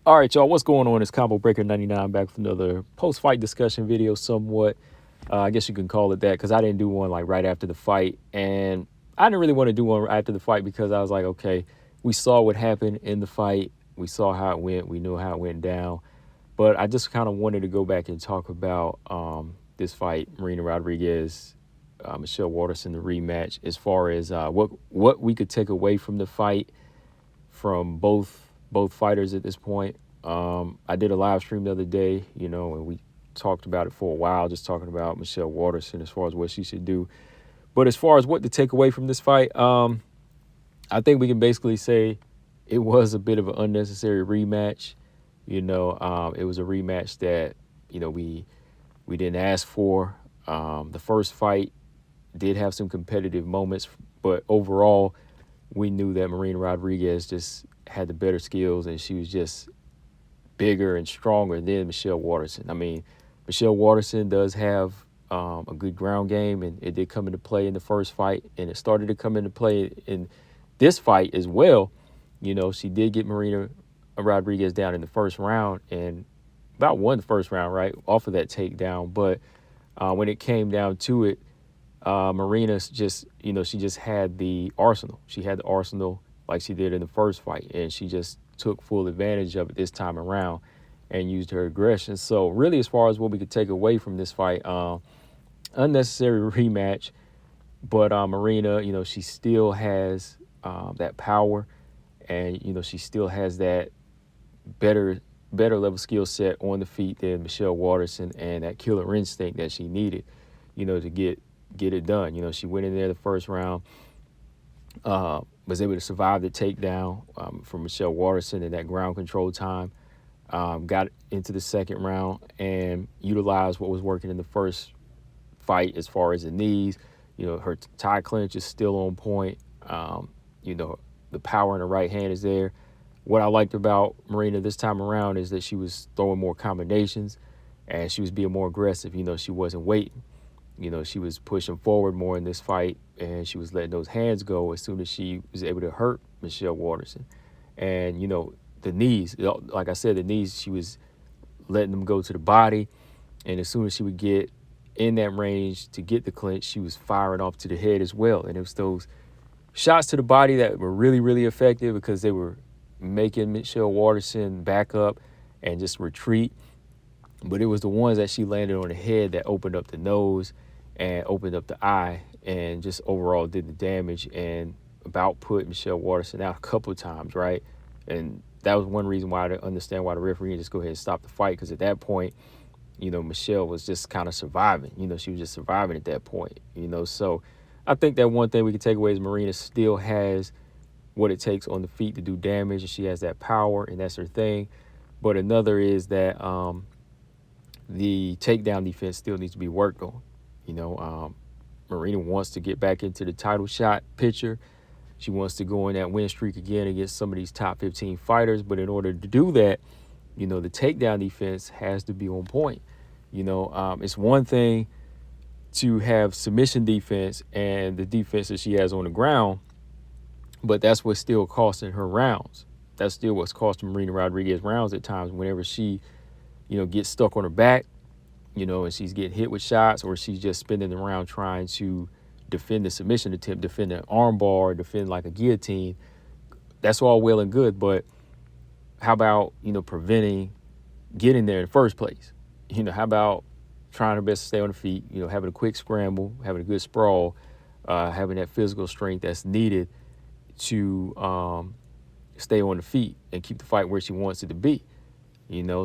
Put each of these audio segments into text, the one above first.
All right, y'all, what's going on? It's Combo Breaker 99 back with another post-fight discussion video somewhat. I guess you can call it that because I didn't do one like right after the fight. And I didn't really want to do one after the fight because I was like, okay, we saw what happened in the fight. We saw how it went. We knew how it went down. But I just kind of wanted to go back and talk about this fight, Marina Rodriguez, Michelle Waterson, the rematch, as far as what we could take away from the fight from both fighters at this point. I did a live stream the other day, and we talked about it for a while, just talking about Michelle Waterson as far as what she should do. But as far as what to take away from this fight, I think we can basically say it was a bit of an unnecessary rematch. It was a rematch that, we didn't ask for. The first fight did have some competitive moments, but overall, we knew that Marina Rodriguez just had the better skills, and she was just bigger and stronger than Michelle Waterson. I mean, Michelle Waterson does have a good ground game, and it did come into play in the first fight, and it started to come into play in this fight as well. She did get Marina Rodriguez down in the first round and about won the first round, right, off of that takedown. But when it came down to it, Marina's just, she just had the arsenal. She had the arsenal like she did in the first fight, and she just took full advantage of it this time around and used her aggression. So really, as far as what we could take away from this fight, unnecessary rematch, but Marina, she still has that power, and, she still has that better level skill set on the feet than Michelle Waterson, and that killer instinct that she needed, to get it done. She went in there the first round, was able to survive the takedown from Michelle Waterson in that ground control time, got into the second round and utilized what was working in the first fight as far as the knees. Her tie clinch is still on point. The power in her right hand is there. What I liked about Marina this time around is that she was throwing more combinations and she was being more aggressive. She wasn't waiting. She was pushing forward more in this fight, and she was letting those hands go as soon as she was able to hurt Michelle Waterson. And, the knees, like I said, the knees, she was letting them go to the body. And as soon as she would get in that range to get the clinch, she was firing off to the head as well. And it was those shots to the body that were really, really effective because they were making Michelle Waterson back up and just retreat. But it was the ones that she landed on the head that opened up the nose and opened up the eye and just overall did the damage and about put Michelle Waterson out a couple of times, right? And that was one reason why I didn't understand why the referee just go ahead and stop the fight, because at that point, Michelle was just kind of surviving. She was just surviving at that point, So I think that one thing we can take away is Marina still has what it takes on the feet to do damage, and she has that power, and that's her thing. But another is that the takedown defense still needs to be worked on. Marina wants to get back into the title shot picture. She wants to go in that win streak again against some of these top 15 fighters. But in order to do that, the takedown defense has to be on point. It's one thing to have submission defense and the defense that she has on the ground, but that's what's still costing her rounds. That's still what's costing Marina Rodriguez rounds at times whenever she, gets stuck on her back, and she's getting hit with shots, or she's just spending the round trying to defend the submission attempt, defend an arm bar, defend like a guillotine. That's all well and good, but how about, preventing getting there in the first place? How about trying her best to stay on the feet, having a quick scramble, having a good sprawl, having that physical strength that's needed to stay on the feet and keep the fight where she wants it to be,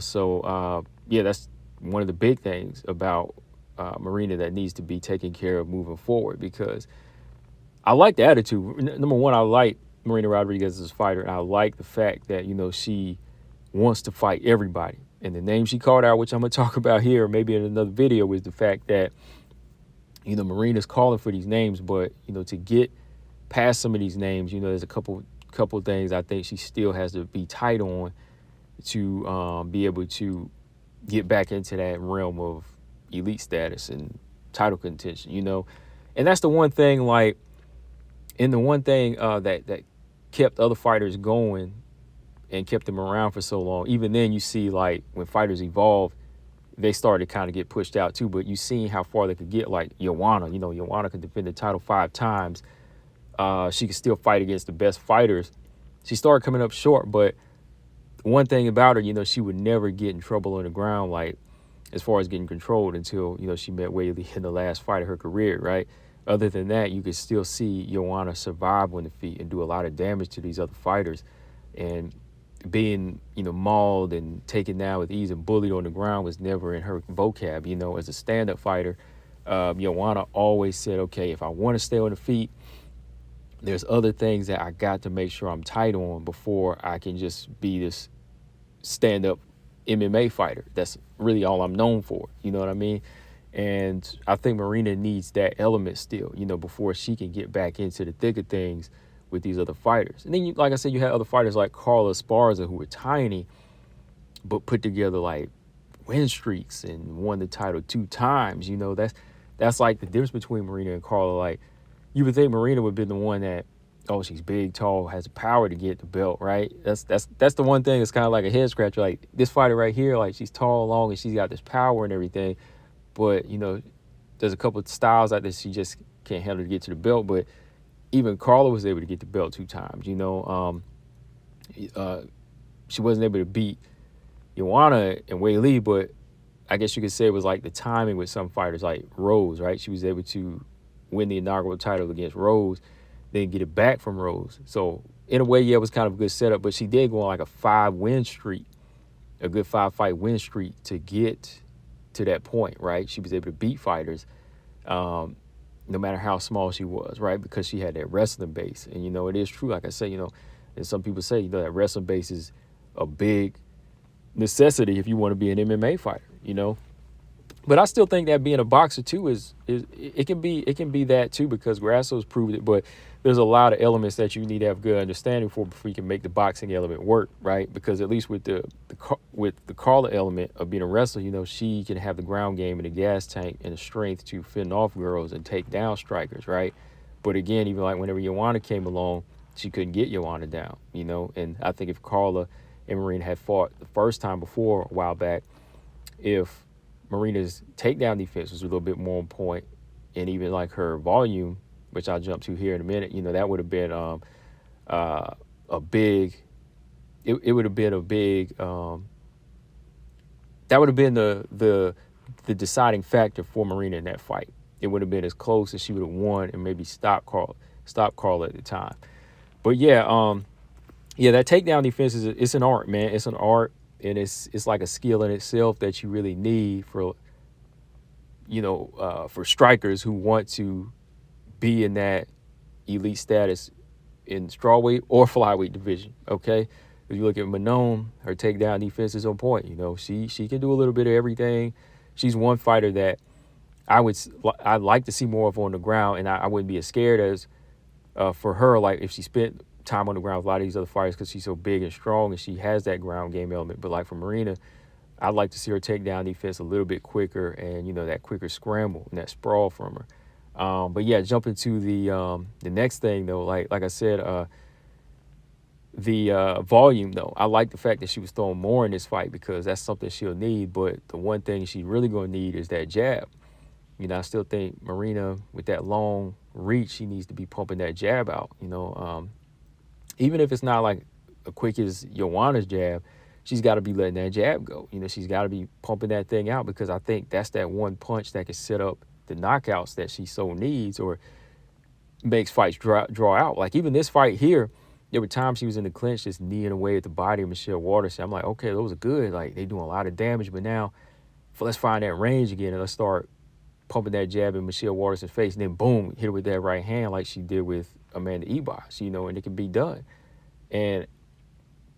So, that's one of the big things about Marina that needs to be taken care of moving forward, because I like the attitude. Number one, I like Marina Rodriguez as a fighter, and I like the fact that, she wants to fight everybody. And the name she called out, which I'm going to talk about here, maybe in another video, is the fact that, Marina's calling for these names, but, to get past some of these names, there's a couple things I think she still has to be tight on to be able to get back into that realm of elite status and title contention, And that's the one thing, that kept other fighters going and kept them around for so long. Even then, you see like when fighters evolve, they started to kind of get pushed out too. But you seen how far they could get. Like Joanna, Joanna could defend the title 5 times. She could still fight against the best fighters. She started coming up short, but one thing about her, she would never get in trouble on the ground, like as far as getting controlled until, she met Weili in the last fight of her career, right? Other than that, you could still see Joanna survive on the feet and do a lot of damage to these other fighters. And being, mauled and taken down with ease and bullied on the ground was never in her vocab. As a stand-up fighter, Joanna always said, okay, if I want to stay on the feet, there's other things that I got to make sure I'm tight on before I can just be this stand-up MMA fighter. That's really all I'm known for. You know what I mean? And I think Marina needs that element still, before she can get back into the thick of things with these other fighters. And then, like I said, you had other fighters like Carla Esparza who were tiny, but put together like win streaks and won the title 2 times. That's like the difference between Marina and Carla. Like, you would think Marina would be the one that, oh, she's big, tall, has the power to get the belt, right? That's the one thing that's kind of like a head scratcher. Like, this fighter right here, like, she's tall, long, and she's got this power and everything. But, there's a couple of styles out there she just can't handle to get to the belt. But even Carla was able to get the belt 2 times, she wasn't able to beat Joanna and Weili, but I guess you could say it was like the timing with some fighters, like Rose, right? She was able to win the inaugural title against Rose, then get it back from Rose. So in a way, yeah, it was kind of a good setup, but she did go on like a 5-win streak, a good 5-fight win streak to get to that point, right? She was able to beat fighters, no matter how small she was, right? Because she had that wrestling base. And, it is true, like I say, and some people say, that wrestling base is a big necessity if you want to be an MMA fighter, But I still think that being a boxer too is it can be that too, because Grasso's proved it. But there's a lot of elements that you need to have good understanding for before you can make the boxing element work, right? Because at least with the Carla element of being a wrestler, she can have the ground game and the gas tank and the strength to fend off girls and take down strikers, right? But again, even like whenever Joanna came along, she couldn't get Joanna down, And I think if Carla and Marina had fought the first time before a while back, if Marina's takedown defense was a little bit more on point, and even like her volume, which I'll jump to here in a minute, that would have been a big. It would have been a big. That would have been the deciding factor for Marina in that fight. It would have been as close as she would have won and maybe stop Carla at the time. But yeah, that takedown defense it's an art, man. It's an art. And it's like a skill in itself that you really need for, for strikers who want to be in that elite status in strawweight or flyweight division. Okay, if you look at Manon, her takedown defense is on point. She can do a little bit of everything. She's one fighter that I'd like to see more of on the ground, and I wouldn't be as scared as for her. Like if she spent time on the ground with a lot of these other fighters, because she's so big and strong and she has that ground game element. But like for Marina, I'd like to see her takedown defense a little bit quicker and that quicker scramble and that sprawl from her. But yeah, jumping to the next thing though, like I said, the volume though, I like the fact that she was throwing more in this fight because that's something she'll need. But the one thing she's really going to need is that jab. I still think Marina, with that long reach, she needs to be pumping that jab out. Even if it's not like as quick as Joanna's jab, she's got to be letting that jab go. She's got to be pumping that thing out, because I think that's that one punch that can set up the knockouts that she so needs, or makes fights draw out. Like even this fight here, there were times she was in the clinch just kneeing away at the body of Michelle Waterson. I'm like, okay, those are good. Like they doing a lot of damage, but now let's find that range again and let's start pumping that jab in Michelle Waterson's face, and then boom, hit her with that right hand like she did with Amanda Ebas, and it can be done. And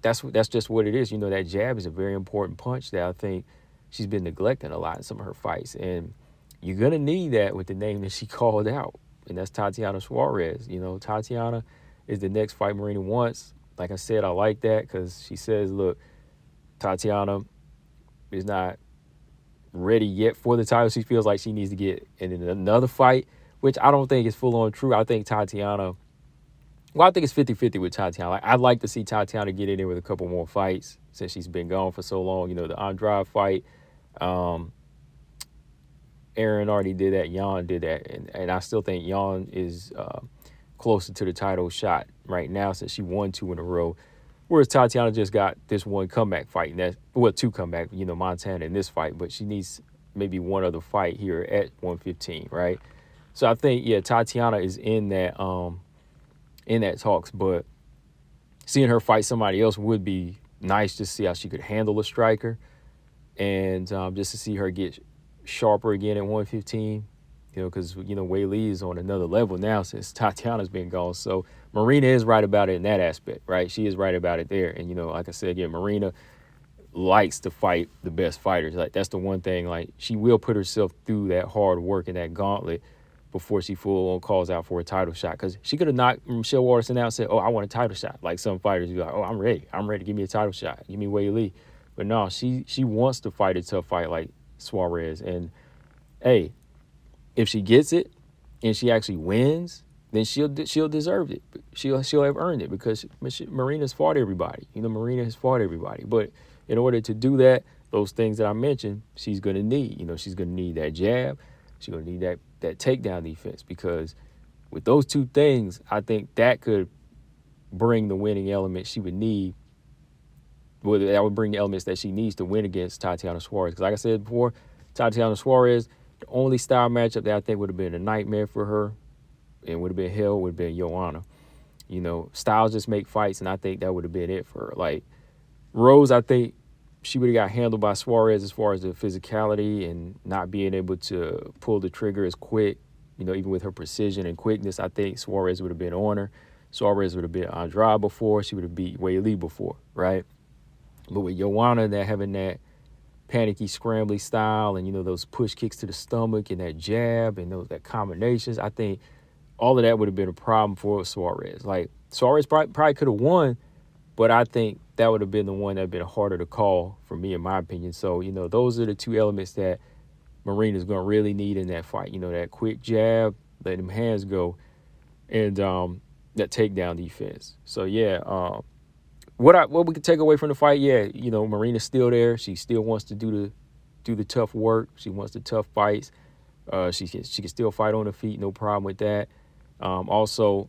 that's just what it is. That jab is a very important punch that I think she's been neglecting a lot in some of her fights. And you're going to need that with the name that she called out, and that's Tatiana Suarez. Tatiana is the next fight Marina wants. Like I said, I like that because she says, look, Tatiana is not ready yet for the title. She feels like she needs to get in another fight, which I don't think is full on true. I think Tatiana Well, I think it's 50-50 with Tatiana. Like, I'd like to see Tatiana get in there with a couple more fights since she's been gone for so long. You know, the Andrade fight, um, Aaron already did that. Jan did that. And I still think Jan is closer to the title shot right now since she won 2 in a row. Whereas Tatiana just got this one comeback fight. And that's, well, 2 comeback, you know, Montana in this fight. But she needs maybe one other fight here at 115, right? So I think, yeah, Tatiana is in that talks. But seeing her fight somebody else would be nice to see how she could handle a striker. And just to see her get sharper again at 115, you know, because, you know, Wei Lee is on another level now since Tatiana's been gone. So Marina is right about it in that aspect, right? She is right about it there. And, you know, like I said, yeah, Marina likes to fight the best fighters. Like, that's the one thing, like, she will put herself through that hard work and that gauntlet before she full on calls out for a title shot. Because she could have knocked Michelle Waterson out and said, oh, I want a title shot. Like some fighters, you're like, oh, I'm ready. Give me a title shot. Give me Wei Lee. But no, she wants to fight a tough fight like Suarez. And, hey, if she gets it and she actually wins, then she'll deserve it. She'll have earned it because Marina's fought everybody. You know, Marina has fought everybody. But in order to do that, those things that I mentioned, she's going to need. You know, she's going to need that jab. She's going to need that takedown defense, because with those 2 things, I think that could bring the winning element she would need. Well, that would bring the elements that she needs to win against Tatiana Suarez. Because like I said before, Tatiana Suarez, the only style matchup that I think would have been a nightmare for her and would have been hell would have been Joanna. You know, styles just make fights, and I think that would have been it for her. Like, Rose, I think she would have got handled by Suarez as far as the physicality and not being able to pull the trigger as quick. You know, even with her precision and quickness, I think Suarez would have been on her. Suarez would have been Andrade before. She would have beat Wei Lee before, right? But with Joanna, that having that panicky, scrambly style and, you know, those push kicks to the stomach and that jab and that combinations, I think all of that would have been a problem for Suarez. Like, Suarez probably could have won, but I think that would have been the one that would have been harder to call for me, in my opinion. So, you know, those are the 2 elements that Marina's going to really need in that fight. You know, that quick jab, letting them hands go, and that takedown defense. So, yeah, what we could take away from the fight, yeah, you know, Marina's still there. She still wants to do the tough work. She wants the tough fights. She can still fight on her feet, no problem with that. Also,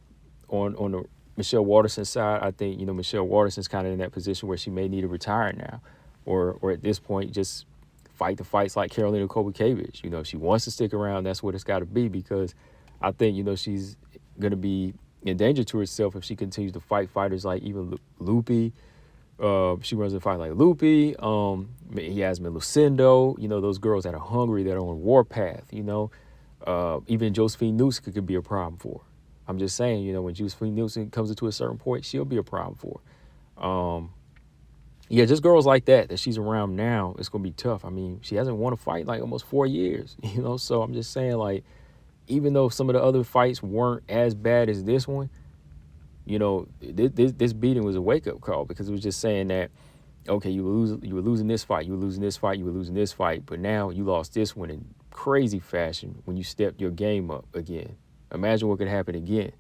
on the Michelle Waterson side, I think, you know, Michelle Waterson's kind of in that position where she may need to retire now, or at this point just fight the fights like Karolina Kowalkiewicz. You know, if she wants to stick around, that's what it's got to be, because I think, you know, she's going to be in danger to herself if she continues to fight fighters like even Lupi. She runs a fight like Lupi, Yasmin Lucindo, you know, those girls that are hungry, that are on a warpath, you know. Even Josephine Newsom could be a problem for her. I'm just saying, you know, when Josephine Newsom comes into a certain point, she'll be a problem for her. Yeah, just girls like that she's around now, it's going to be tough. I mean, she hasn't won a fight in like almost 4 years, you know, so I'm just saying, like, even though some of the other fights weren't as bad as this one, you know, this beating was a wake-up call, because it was just saying that, okay, you were losing this fight, you were losing this fight, you were losing this fight, but now you lost this one in crazy fashion when you stepped your game up again. Imagine what could happen again.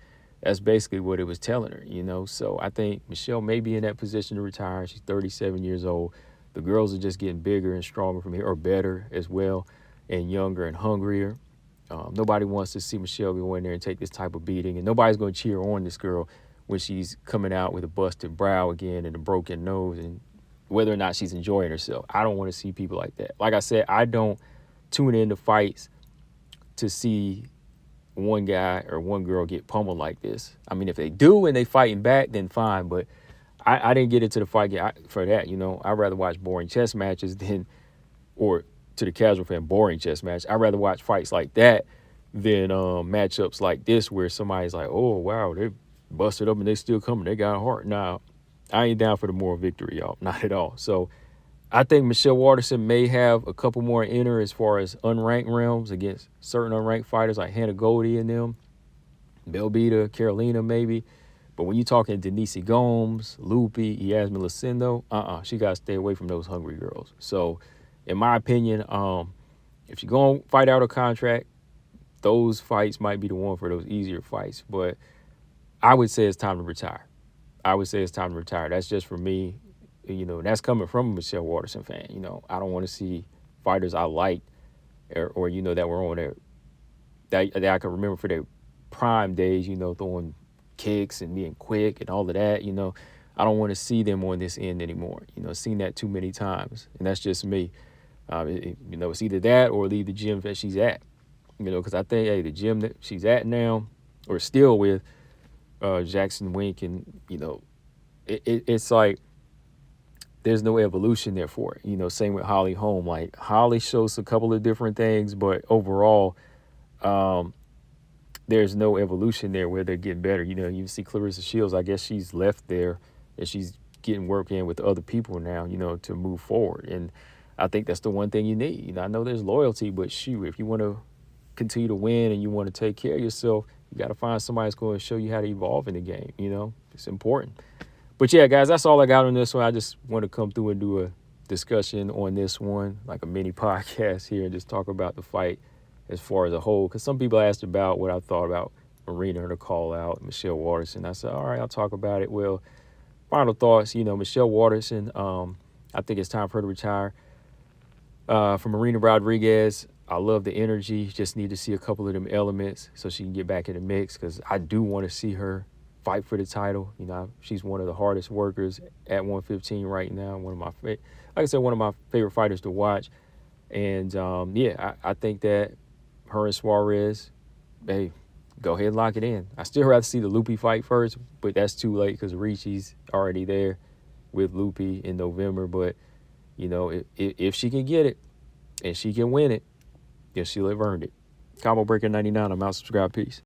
That's basically what it was telling her, you know. So I think Michelle may be in that position to retire. She's 37 years old. The girls are just getting bigger and stronger from here, or better as well, and younger and hungrier. Nobody wants to see Michelle go in there and take this type of beating, and nobody's going to cheer on this girl when she's coming out with a busted brow again and a broken nose, and whether or not she's enjoying herself. I don't want to see people like that. Like I said, I don't tune into fights to see one guy or one girl get pummeled like this. I mean, if they do and they fighting back, then fine, but I didn't get into the fight for that, you know. I'd rather watch boring chess matches than, or to the casual fan, boring chess match. I'd rather watch fights like that than matchups like this where somebody's like, oh, wow, they busted up and they still coming. They got heart. Nah, I ain't down for the moral victory, y'all. Not at all. So I think Michelle Waterson may have a couple more in her as far as unranked realms against certain unranked fighters like Hannah Goldie and them, Belbita, Carolina maybe. But when you're talking Denise Gomes, Lupi, Yasmin Lucindo, she got to stay away from those hungry girls. So in my opinion, if you're going to fight out a contract, those fights might be the one for those easier fights. But I would say it's time to retire. I would say it's time to retire. That's just for me. That's coming from a Michelle Waterson fan. I don't want to see fighters I like or that were on there that I can remember for their prime days, throwing kicks and being quick and all of that. I don't want to see them on this end anymore. Seen that too many times, and that's just me. It's either that or leave the gym that she's at. Because I think, hey, the gym that she's at now, or still with Jackson Wink, and it's like there's no evolution there for it. Same with Holly Holm. Like Holly shows a couple of different things, but overall, there's no evolution there where they're getting better. You see Clarissa Shields. I guess she's left there and she's getting work in with other people now. To move forward, and I think that's the one thing you need. I know there's loyalty, but shoot, if you want to continue to win and you want to take care of yourself, you got to find somebody that's going to show you how to evolve in the game. It's important. But yeah, guys, that's all I got on this one. I just want to come through and do a discussion on this one, like a mini podcast here, and just talk about the fight as far as a whole. Because some people asked about what I thought about Marina, her call out, Michelle Waterson. I said, all right, I'll talk about it. Well, final thoughts, Michelle Waterson, I think it's time for her to retire. For Marina Rodriguez, I love the energy. Just need to see a couple of them elements so she can get back in the mix, because I do want to see her fight for the title. She's one of the hardest workers at 115 right now. One of my favorite fighters to watch. And I think that her and Suarez, hey, go ahead and lock it in. I still rather see the Lupi fight first, but that's too late because Ricci's already there with Lupi in November. But if she can get it and she can win it, then she'll have earned it. Combo Breaker 99. I'm out. Subscribe. Peace.